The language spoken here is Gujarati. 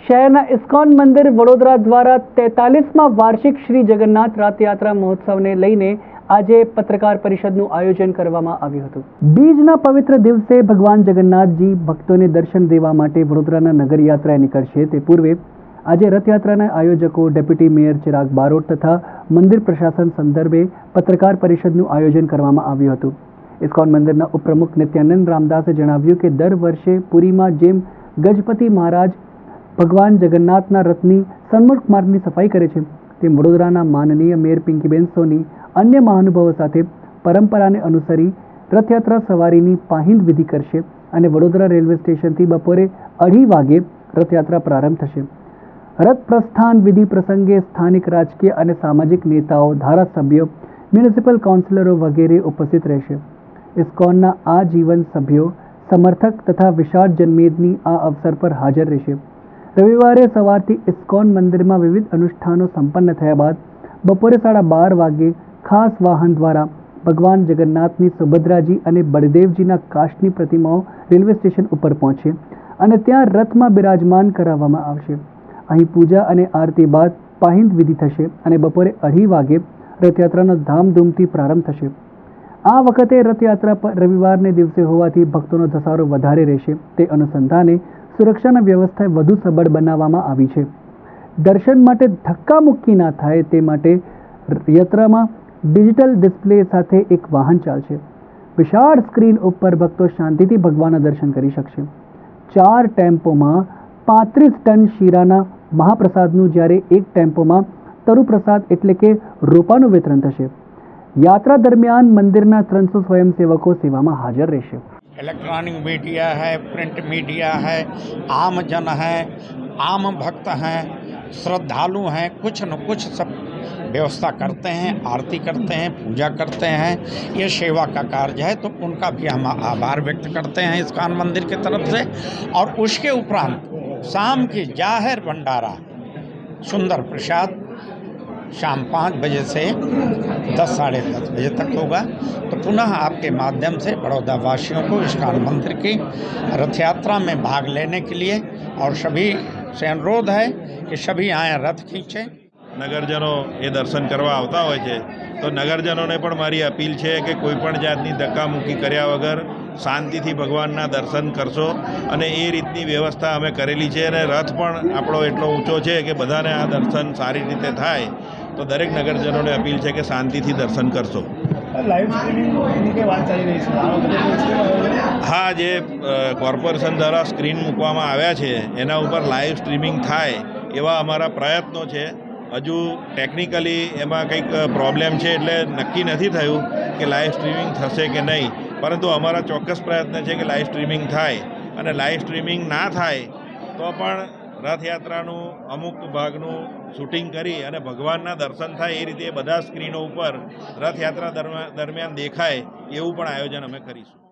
શહેરના ઇસ્કોન મંદિર વડોદરા દ્વારા 43મા વાર્ષિક શ્રી જગન્નાથ રથયાત્રા મહોત્સવને લઈને આજે પત્રકાર પરિષદનું આયોજન કરવામાં આવ્યું હતું। બીજના પવિત્ર દિવસે ભગવાન જગન્નાથજી ભક્તોને દર્શન દેવા માટે વડોદરાના નગરયાત્રાએ નીકળશે તે પૂર્વે આજે રથયાત્રાના આયોજકો ડેપ્યુટી મેયર ચિરાગ બારોટ તથા મંદિર પ્રશાસન સંદર્ભે પત્રકાર પરિષદનું આયોજન કરવામાં આવ્યું હતું। ઇસ્કોન મંદિરના ઉપપ્રમુખ નિત્યાનંદ રામદાસે જણાવ્યું કે દર વર્ષે પુરીમાં જેમ ગજપતિ મહારાજ ભગવાન જગન્નાથના રથની સન્મુખ માર્ગની સફાઈ કરે છે તેમ વડોદરાના માનનીય મેયર પિંકીબેન સોની અન્ય મહાનુભાવો સાથે પરંપરાને અનુસરી રથયાત્રા સવારીની પાહિંદ વિધિ કરશે અને વડોદરા રેલવે સ્ટેશનથી બપોરે 2:30 વાગે રથયાત્રા પ્રારંભ થશે। રથ પ્રસ્થાન વિધિ પ્રસંગે સ્થાનિક રાજકીય અને સામાજિક નેતાઓ, ધારાસભ્યો, મ્યુનિસિપલ કાઉન્સિલરો વગેરે ઉપસ્થિત રહેશે। ઇસ્કોનના આ જીવન સભ્યો, સમર્થક તથા વિશાળ જનમેદની આ અવસર પર હાજર રહેશે। રવિવારે સવારથી ઇસ્કોન મંદિરમાં વિવિધ અનુષ્ઠાનો સંપન્ન થયા બાદ બપોરે 12:30 વાગે ખાસ વાહન દ્વારા ભગવાન જગન્નાથની સુભદ્રાજી અને બળદેવજીના કાષ્ઠની પ્રતિમાઓ રેલવે સ્ટેશન ઉપર પહોંચશે અને ત્યાં રથમાં બિરાજમાન કરાવવામાં આવશે। અહીં પૂજા અને આરતી બાદ પાહિંદ વિધિ થશે અને બપોરે 2:30 વાગે રથયાત્રાનો ધામધૂમથી પ્રારંભ થશે। આ વખતે રથયાત્રા રવિવારને દિવસે હોવાથી ભક્તોનો ધસારો વધારે રહેશે તે અનુસંધાને સુરક્ષાની વ્યવસ્થા વધુ સબળ બનાવવામાં આવી છે। દર્શન માટે ધક્કામુક્કી ના થાય તે માટે યાત્રામાં ડિજિટલ ડિસ્પ્લે સાથે એક વાહન ચાલશે। વિશાળ સ્ક્રીન ઉપર ભક્તો શાંતિથી ભગવાનના દર્શન કરી શકશે। 4 ટેમ્પોમાં 35 ટન શીરાના મહાપ્રસાદનું જ્યારે એક ટેમ્પોમાં તરુ પ્રસાદ એટલે કે રોપાનું વિતરણ થશે। यात्रा दरमियान मंदिरना 300 स्वयंसेवकों सेवा में हाजिर रहेशे। इलेक्ट्रॉनिक मीडिया है, प्रिंट मीडिया है, आम जन है, आम भक्त हैं, श्रद्धालु हैं, कुछ न कुछ सब व्यवस्था करते हैं, आरती करते हैं, पूजा करते हैं। ये सेवा का कार्य है तो उनका भी हम आभार व्यक्त करते हैं इस्कॉन मंदिर की तरफ से। और उसके उपरांत शाम की जाहिर भंडारा, सुंदर प्रसाद शाम 5 बजे से 10 साढ़े 10 बजे तक होगा। तो पुनः आपके माध्यम से बड़ौदा वासियों को इस्कॉन मंदिर की रथ यात्रा में भाग लेने के लिए और सभी से अनुरोध है कि सभी आए रथ खींचें। नगरजनों ये दर्शन करवा आवता होय छे तो नगरजनों पण मारी अपील है कि कोईपण जातनी धक्कामुक्की कर्या वगर शांतिथी भगवानना दर्शन करशो अने ए रीतनी व्यवस्था अमे करेली छे अने रथ पण आपणो एटलो ऊंचो छे कि बधाने आ दर्शन सारी रीते थाय तो दरेक नगरजनों अपील है कि शांतिथी दर्शन करशो। लाइव स्ट्रीमिंग की बात चली रही है। हाँ, जे कॉर्पोरेशन द्वारा स्क्रीन मूकवामां आव्या छे एना उपर लाइव स्ट्रीमिंग थाय एवा अमारा प्रयत्नों छे। हजू टेक्निकली एमां कंईक प्रॉब्लेम है एटले नक्की नहीं थयुं कि लाइव स्ट्रीमिंग थशे कि नहीं, परंतु अमारा चौक्कस प्रयत्न है कि लाइव स्ट्रीमिंग थाय अने लाइव स्ट्रीमिंग ना थाय तो पण रथयात्रानुं अमुक भागनुं शूटिंग करी अने भगवानना दर्शन थाय ए रीते बधा स्क्रीनों पर रथयात्रा दरमियान देखाय एवुं पण आयोजन अमे करीशुं।